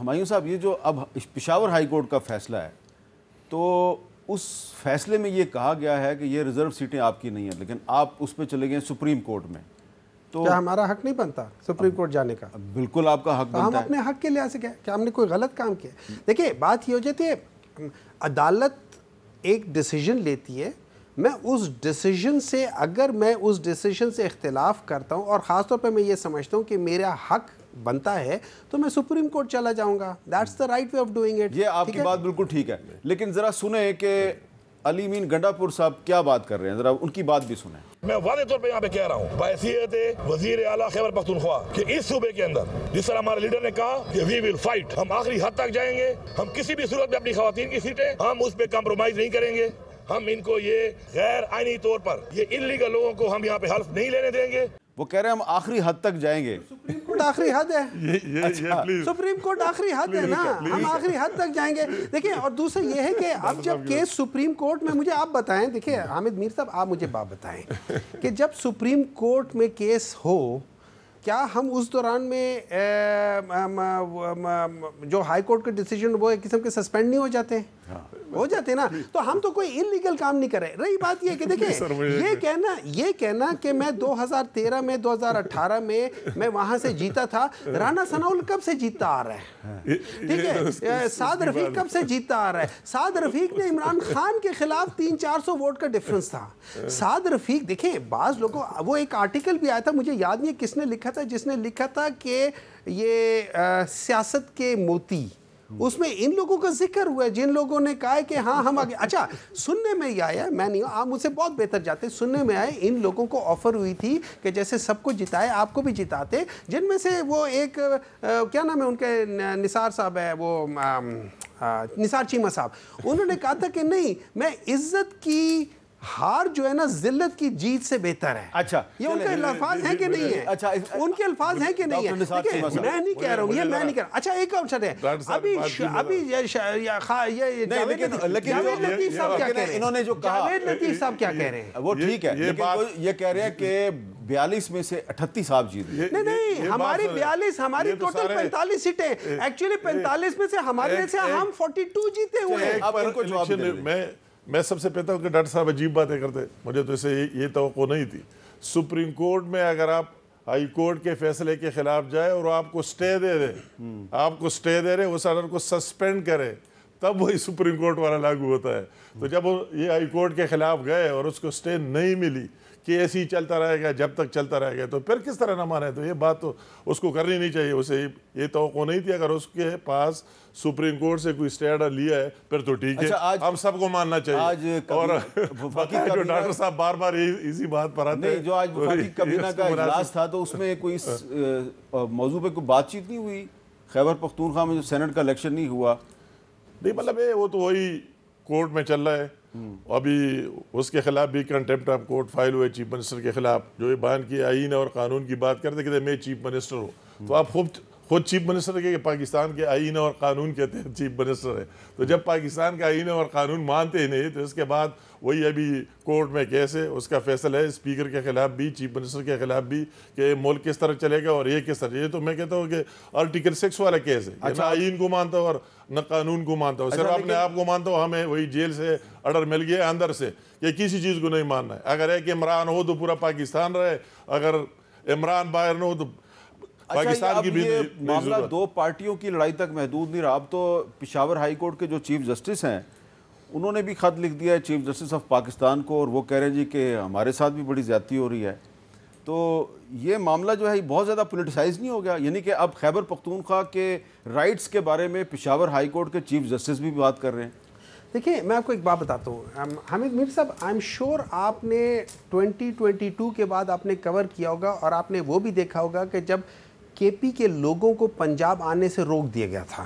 ہمایوں صاحب یہ جو اب پشاور ہائی کورٹ کا فیصلہ ہے تو اس فیصلے میں یہ کہا گیا ہے کہ یہ ریزرو سیٹیں آپ کی نہیں ہیں، لیکن آپ اس پہ چلے گئے سپریم کورٹ میں، تو کیا ہمارا حق نہیں بنتا سپریم کورٹ جانے کا؟ بالکل آپ کا حق بنتا ہے. ہم اپنے حق کے لحاظ سے کیا ہم نے کوئی غلط کام کیا؟ دیکھیں بات یہ ہو جاتی ہے، عدالت ایک ڈیسیژن لیتی ہے، میں اس ڈیسیژن سے اگر میں اس ڈیسیژن سے اختلاف کرتا ہوں اور خاص طور پہ میں یہ سمجھتا ہوں کہ میرا حق بنتا ہے تو میں سپریم کورٹ چلا جاؤں گا. That's the right way of doing it. یہ آپ کی بات بالکل ٹھیک ہے، لیکن ذرا سنیں کہ علی امین گنڈا پور صاحب کیا بات کر رہے ہیں، ذرا ان کی بات بھی سنیں. میں واضح طور پہ یہاں پہ کہہ رہا ہوں بحیثیت وزیر اعلیٰ خیبر پختونخوا کہ اس صوبے کے اندر جس طرح ہمارے لیڈر نے کہا کہ وی ول فائٹ، ہم آخری حد تک جائیں گے، ہم کسی بھی صورت میں اپنی خواتین کی سیٹیں ہم اس پہ کمپرومائز نہیں کریں گے، ہم ان کو یہ غیر آئینی طور پر یہ انلیگل لوگوں کو ہم یہاں پہ حلف نہیں لینے دیں گے. وہ کہہ رہے ہیں ہم آخری حد تک جائیں گے. سپریم کورٹ آخری حد ہے، سپریم کورٹ آخری حد ہے نا، ہم آخری حد تک جائیں گے. دیکھیں اور دوسرا یہ ہے کہ اب جب کیس سپریم کورٹ میں، مجھے آپ بتائیں، دیکھیں حامد میر صاحب آپ مجھے بات بتائیں کہ جب سپریم کورٹ میں کیس ہو کیا ہم اس دوران میں جو ہائی کورٹ کے ڈیسیجن وہ ایک قسم کے سسپینڈ نہیں ہو جاتے ہیں؟ ہو جاتے ہیں نا. تو ہم تو کوئی انلیگل کام نہیں کر رہے. رہی بات یہ کہ دیکھیں یہ کہنا کہ میں 2013 میں 2018 میں وہاں سے جیتا تھا، رانا ثناء کب سے جیتتا آ رہا ہے، ٹھیک ہے، سعد رفیق کب سے جیتتا آ رہا ہے. سعد رفیق نے عمران خان کے خلاف 300-400 ووٹ کا ڈفرنس تھا. سعد رفیق دیکھیں بعض لوگوں، وہ ایک آرٹیکل بھی آیا تھا، مجھے یاد نہیں کس نے لکھا تھا، جس نے لکھا تھا کہ یہ سیاست کے موتی، اس میں ان لوگوں کا ذکر ہوا ہے جن لوگوں نے کہا ہے کہ ہاں ہم آگے. اچھا سننے میں یہ آیا، میں نہیں، آپ مجھ سے بہت بہتر جاتے، سننے میں آئے ان لوگوں کو آفر ہوئی تھی کہ جیسے سب کو جتائے آپ کو بھی جتاتے، جن میں سے وہ ایک کیا نام ہے ان کے، نثار صاحب ہے، وہ نثار چیمہ صاحب، انہوں نے کہا تھا کہ نہیں، میں عزت کی ہار جو ہے نا ذلت کی جیت سے بہتر ہے. اچھا یہ ان کے الفاظ ہیں کہ نہیں ہیں؟ اچھا ان کے الفاظ ہیں کہ نہیں ہیں؟ میں نہیں کہہ رہا ہوں، یہ میں نہیں کہہ رہا. اچھا ایک آپشن ہے، ابھی جاوید لطیف صاحب کیا کہہ رہے ہیں، انہوں نے جو کہا، جاوید لطیف صاحب کیا کہہ رہے ہیں وہ ٹھیک ہے، لیکن یہ کہہ رہے ہیں کہ 42 میں سے 38 آپ جیت گئے. نہیں، ہماری 42، ہماری ٹوٹل 45 سیٹیں، ایکچولی 45 میں سے ہمارے میں سے ہم 42 جیتے ہوئے ہیں. اب ان کو جواب دیں. میں سب سے کہتا ہوں کہ ڈاکٹر صاحب عجیب باتیں کرتے، مجھے تو اسے یہ توقع نہیں تھی. سپریم کورٹ میں اگر آپ ہائی کورٹ کے فیصلے کے خلاف جائے اور آپ کو سٹے دے دے، آپ کو سٹے دے رہے، اس آرڈر کو سسپینڈ کرے، تب وہی سپریم کورٹ والا لاگو ہوتا ہے. تو جب یہ ہائی کورٹ کے خلاف گئے اور اس کو سٹے نہیں ملی کہ ایسے ہی چلتا رہے گا جب تک چلتا رہے گا، تو پھر کس طرح نہ مانے. تو یہ بات تو اس کو کرنی نہیں چاہیے، اسے یہ توقع نہیں تھی. اگر اس کے پاس سپریم کورٹ سے کوئی سٹے آرڈر لیا ہے پھر تو ٹھیک ہے، ہم سب کو ماننا چاہیے. اور جو ڈاکٹر صاحب بار بار اسی بات پر آتے ہیں، جو آج وفاقی کابینہ کا اجلاس تھا تو اس میں کوئی موضوع پہ کوئی بات چیت نہیں ہوئی؟ خیبر پختونخوا میں جو سینٹ کا الیکشن نہیں ہوا، نہیں مطلب وہ تو وہی کورٹ میں چل رہا ہے. ابھی اس کے خلاف بھی کنٹیمپٹ آف کورٹ فائل ہوئے چیف منسٹر کے خلاف، جو یہ بیان کی آئین اور قانون کی بات کرتے کہ میں چیف منسٹر ہوں. تو آپ خود چیف منسٹر کے پاکستان کے آئین اور قانون کے تحت چیف منسٹر ہے. تو جب پاکستان کا آئین اور قانون مانتے ہی نہیں، تو اس کے بعد وہی ابھی کورٹ میں کیس ہے، اس کا فیصلہ ہے اسپیکر کے خلاف بھی، چیف منسٹر کے خلاف بھی، کہ ملک کس طرح چلے گا اور یہ کس طرح. یہ تو میں کہتا ہوں کہ آرٹیکل 6 والا کیس ہے، نہ آئین کو مانتا ہوں اور نہ قانون کو مانتا ہوں، صرف اپنے آپ کو مانتا ہوں. ہمیں وہی جیل سے آرڈر مل گیا اندر سے کہ کسی چیز کو نہیں ماننا ہے. اگر ایک عمران ہو تو پورا پاکستان رہے، اگر عمران باہر نہ ہو تو پاکستان کی بھی معاملہ دو پارٹیوں کی لڑائی تک محدود نہیں رہا. اب تو پشاور ہائی کورٹ کے جو چیف جسٹس ہیں انہوں نے بھی خط لکھ دیا ہے چیف جسٹس آف پاکستان کو، اور وہ کہہ رہے ہیں جی کہ ہمارے ساتھ بھی بڑی زیادتی ہو رہی ہے. تو یہ معاملہ جو ہے بہت زیادہ پولیٹیسائز نہیں ہو گیا؟ یعنی کہ اب خیبر پختونخوا کے رائٹس کے بارے میں پشاور ہائی کورٹ کے چیف جسٹس بھی بات کر رہے ہیں. دیکھیں میں آپ کو ایک بات بتاتا ہوں حامد میر صاحب، آئی ایم شیور آپ نے 2022 کے بعد آپ نے کور کیا ہوگا اور آپ نے وہ بھی دیکھا ہوگا کہ جب کے پی کے لوگوں کو پنجاب آنے سے روک دیا گیا تھا.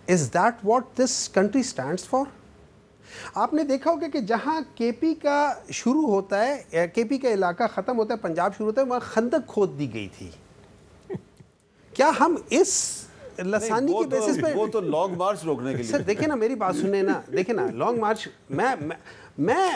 Is that what this country stands for? آپ نے دیکھا ہوگا کہ جہاں کے پی کا شروع ہوتا ہے، کے پی کا علاقہ ختم ہوتا ہے، پنجاب شروع ہوتا ہے، وہاں خندق کھود دی گئی تھی. کیا ہم اس لسانی کی بیسس پہ، وہ تو لانگ مارچ روکنے کے لیے. سر دیکھیں نا میری بات سنیں نا، دیکھیں نا لانگ مارچ، میں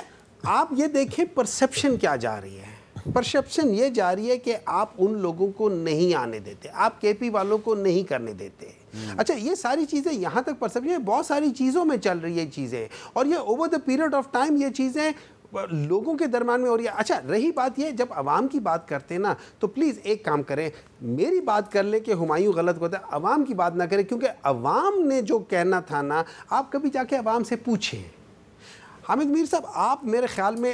آپ یہ دیکھیں پرسیپشن کیا جا رہی ہے. پرسپشن یہ جا رہی ہے کہ آپ ان لوگوں کو نہیں آنے دیتے, آپ کے پی والوں کو نہیں کرنے دیتے. اچھا یہ ساری چیزیں یہاں تک پرسپشن, بہت ساری چیزوں میں چل رہی ہے چیزیں, اور یہ over the period of time یہ چیزیں لوگوں کے درمیان میں ہو رہی ہے. اچھا رہی بات یہ, جب عوام کی بات کرتے ہیں نا تو پلیز ایک کام کریں, میری بات کر لیں کہ ہمایوں غلط ہوتا ہے, عوام کی بات نہ کریں, کیونکہ عوام نے جو کہنا تھا نا, آپ کبھی جا کے عوام سے پوچھیں. حامد میر صاحب آپ میرے خیال میں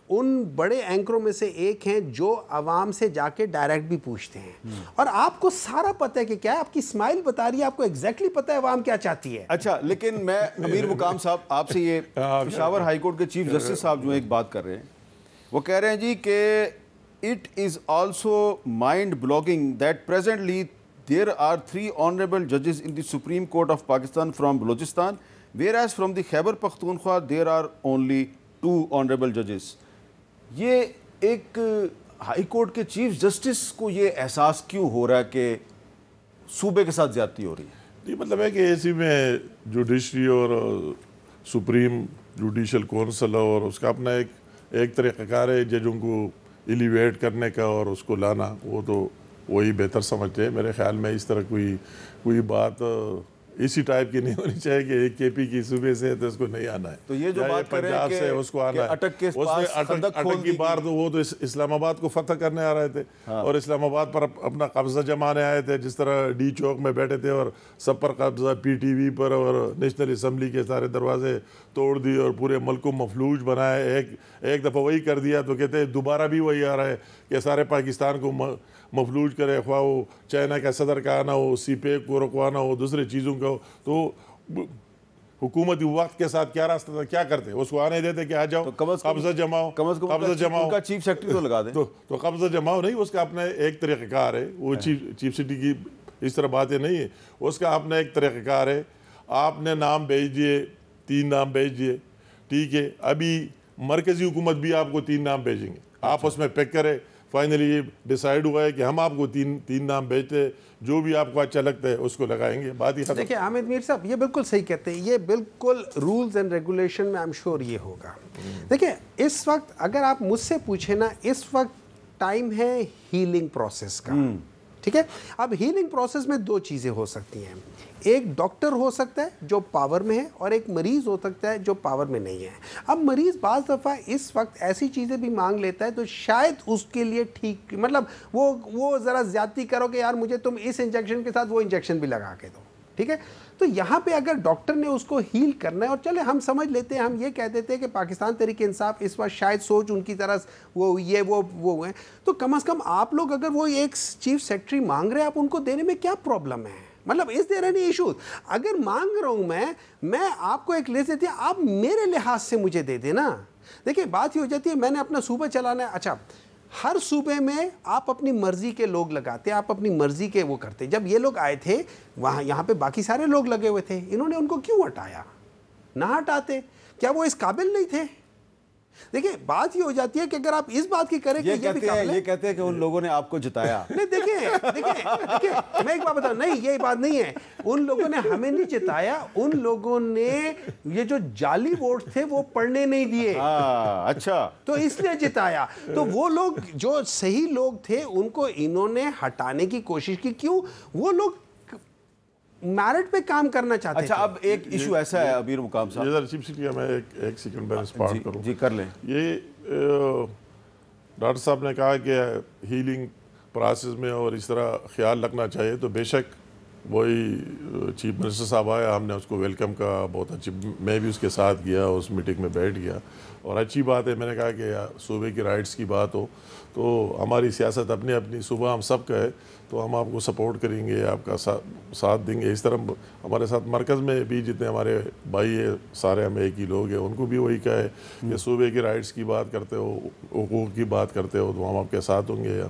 ان بڑے اینکروں میں سے ایک ہیں جو عوام سے جا کے ڈائریکٹ بھی پوچھتے ہیں, اور آپ کو سارا پتہ ہے کہ کیا ہے, آپ کی اسمائل بتا رہی ہے, آپ کو ایگزیکٹلی پتہ ہے عوام کیا چاہتی ہے. اچھا لیکن میں امیر مقام صاحب آپ سے یہ پشاور ہائی کورٹ کے چیف جسٹس صاحب جو ایک بات کر رہے ہیں, وہ کہہ رہے ہیں جی کہ it is also mind boggling that presently there are 3 honourable ججز in the Supreme Court of Pakistan from Balochistan, whereas from the Khyber Pakhtunkhwa there are only 2 honorable judges. یہ ایک ہائی کورٹ کے چیف جسٹس کو یہ احساس کیوں ہو رہا ہے کہ صوبے کے ساتھ زیادتی ہو رہی ہے؟ یہ مطلب ہے کہ اسی میں جوڈیشری اور سپریم جوڈیشل کونسل اور اس کا اپنا ایک طریقہ کار ہے ججوں کو ایلیویٹ کرنے کا اور اس کو لانا, وہ تو وہی بہتر سمجھتے ہیں. میرے خیال میں اس طرح کوئی بات اسی ٹائپ کی نہیں ہونی چاہیے کہ ایک کے پی کی صوبے سے ہے تو اس کو نہیں آنا ہے, تو یہ جو بات کر رہے ہیں کہ اس کو آنا ہے, اٹک کے اس میں اٹک کی بار تو وہ تو اسلام آباد کو فتح کرنے آ رہے تھے اور اسلام آباد پر اپنا قبضہ جمانے آئے تھے, جس طرح ڈی چوک میں بیٹھے تھے اور سب پر قبضہ, پی ٹی وی پر اور نیشنل اسمبلی کے سارے دروازے توڑ دیے اور پورے ملک کو مفلوج بنائے. ایک دفعہ وہی کر دیا تو کہتے ہیں دوبارہ بھی وہی آ رہا ہے کہ سارے پاکستان کو مفلوج کرے, خواہ وہ چائنا کا صدر کا آنا ہو, سی پیک کو رکوانا ہو, دوسرے چیزوں کا ہو. تو حکومتی وقت کے ساتھ کیا راستہ تھا, کیا کرتے, اس کو آنے دیتے کہ آ جاؤ قبضہ جماؤ, قبضہ جماؤ کا چیف سیکرٹری تو لگا دیں. تو قبضہ جماؤ نہیں, اس کا اپنا ایک طریقہ کار ہے. وہ چیف سٹی کی اس طرح باتیں نہیں ہے, اس کا اپنا ایک طریقہ کار ہے. آپ نے نام بھیج دیے, 3 نام بھیج دیے, ٹھیک ہے, ابھی مرکزی حکومت بھی آپ کو 3 نام بھیجیں گے, آپ اس میں پیک کرے. فائنلی یہ ڈیسائیڈ ہوا ہے کہ ہم آپ کو 3 نام بھیجتے ہیں, جو بھی آپ کو اچھا لگتا ہے اس کو لگائیں گے, بات ہی ختم. دیکھیں حامد میر صاحب یہ بالکل صحیح کہتے ہیں, یہ بالکل رولز اینڈ ریگولیشن میں I'm sure یہ ہوگا. دیکھیں اس وقت اگر آپ مجھ سے پوچھیں نا, اس وقت ٹائم ہے ہیلنگ پروسیس کا, ٹھیک ہے. اب ہیلنگ پروسیس میں 2 چیزیں ہو سکتی ہیں, ایک ڈاکٹر ہو سکتا ہے جو پاور میں ہے, اور ایک مریض ہو سکتا ہے جو پاور میں نہیں ہے. اب مریض بعض دفعہ اس وقت ایسی چیزیں بھی مانگ لیتا ہے تو شاید اس کے لیے ٹھیک, مطلب وہ ذرا زیادتی کرو کہ یار مجھے تم اس انجیکشن کے ساتھ وہ انجیکشن بھی لگا کے دو, ٹھیک ہے. تو یہاں پہ اگر ڈاکٹر نے اس کو ہیل کرنا ہے, اور چلے ہم سمجھ لیتے ہیں, ہم یہ کہہ دیتے ہیں کہ پاکستان تحریک انصاف اس وقت شاید سوچ ان کی طرح وہ ہیں, تو کم از کم آپ لوگ اگر وہ ایک چیف سیکرٹری مانگ رہے ہیں, آپ ان کو دینے میں کیا پرابلم ہے؟ مطلب از دیر اینی ایشوز؟ اگر مانگ رہا ہوں میں آپ کو ایک لسٹ دیتی ہوں, آپ میرے لحاظ سے مجھے دے دیں نا. دیکھیں بات یہ ہو جاتی ہے, میں نے اپنا صوبہ چلانا ہے. اچھا ہر صوبے میں آپ اپنی مرضی کے لوگ لگاتے, آپ اپنی مرضی کے وہ کرتے. جب یہ لوگ آئے تھے وہاں, یہاں پہ باقی سارے لوگ لگے ہوئے تھے, انہوں نے ان کو کیوں ہٹایا؟ نہ ہٹاتے, کیا وہ اس قابل نہیں تھے؟ دیکھیں بات یہ ہو جاتی ہے کہ اگر آپ اس بات کی کریں کہ یہ کہتے ہیں کہ ان لوگوں نے آپ کو جتایا. نہیں دیکھیں میں ایک بات بتاؤں, نہیں یہ بات نہیں ہے, ان لوگوں نے ہمیں نہیں جتایا, ان لوگوں نے یہ جو جعلی ووٹ تھے وہ پڑھنے نہیں دیے. اچھا, تو اس لیے جتایا. تو وہ لوگ جو صحیح لوگ تھے ان کو انہوں نے ہٹانے کی کوشش کی. کیوں؟ وہ لوگ میرٹ پہ کام کرنا چاہتے ہیں. اچھا اب ایک ایشو ایسا ہے امیر مقام صاحب, یہ چیف سٹی میں ایک سیکنڈ میں رسپونڈ کروں. جی کر لیں. یہ ڈاکٹر صاحب نے کہا کہ ہیلنگ پروسیس میں اور اس طرح خیال رکھنا چاہیے, تو بے شک وہی چیف منسٹر صاحب آیا, ہم نے اس کو ویلکم کہا, بہت اچھی, میں بھی اس کے ساتھ گیا, اس میٹنگ میں بیٹھ گیا, اور اچھی بات ہے. میں نے کہا کہ صوبے کی رائٹس کی بات ہو تو ہماری سیاست اپنی صوبہ ہم سب کا ہے, تو ہم آپ کو سپورٹ کریں گے, آپ کا ساتھ دیں گے. اس طرح ہمارے ساتھ مرکز میں بھی جتنے ہمارے بھائی ہیں سارے ہم ایک ہی لوگ ہیں, ان کو بھی وہی کہا ہے کہ صوبے کی رائٹس کی بات کرتے ہو, حقوق کی بات کرتے ہو, تو ہم آپ کے ساتھ ہوں گے.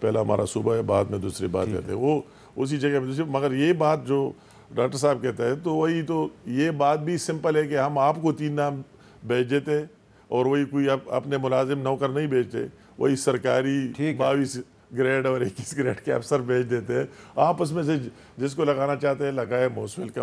پہلا ہمارا صوبہ ہے, بعد میں دوسری بات کرتے ہیں, وہ اسی جگہ میں دوسری. مگر یہ بات جو ڈاکٹر صاحب کہتا ہے تو وہی, تو یہ بات بھی سمپل ہے کہ ہم آپ کو 3 نام بھیج دیتے اور وہی کوئی اپنے ملازم نوکر نہیں بھیجتے, وہی سرکاری 22 گریڈ اور 21 گریڈ کے افسر بھیج دیتے ہیں. آپ اس میں سے جس کو لگانا چاہتے ہیں لگائے, موسٹ ویلکم.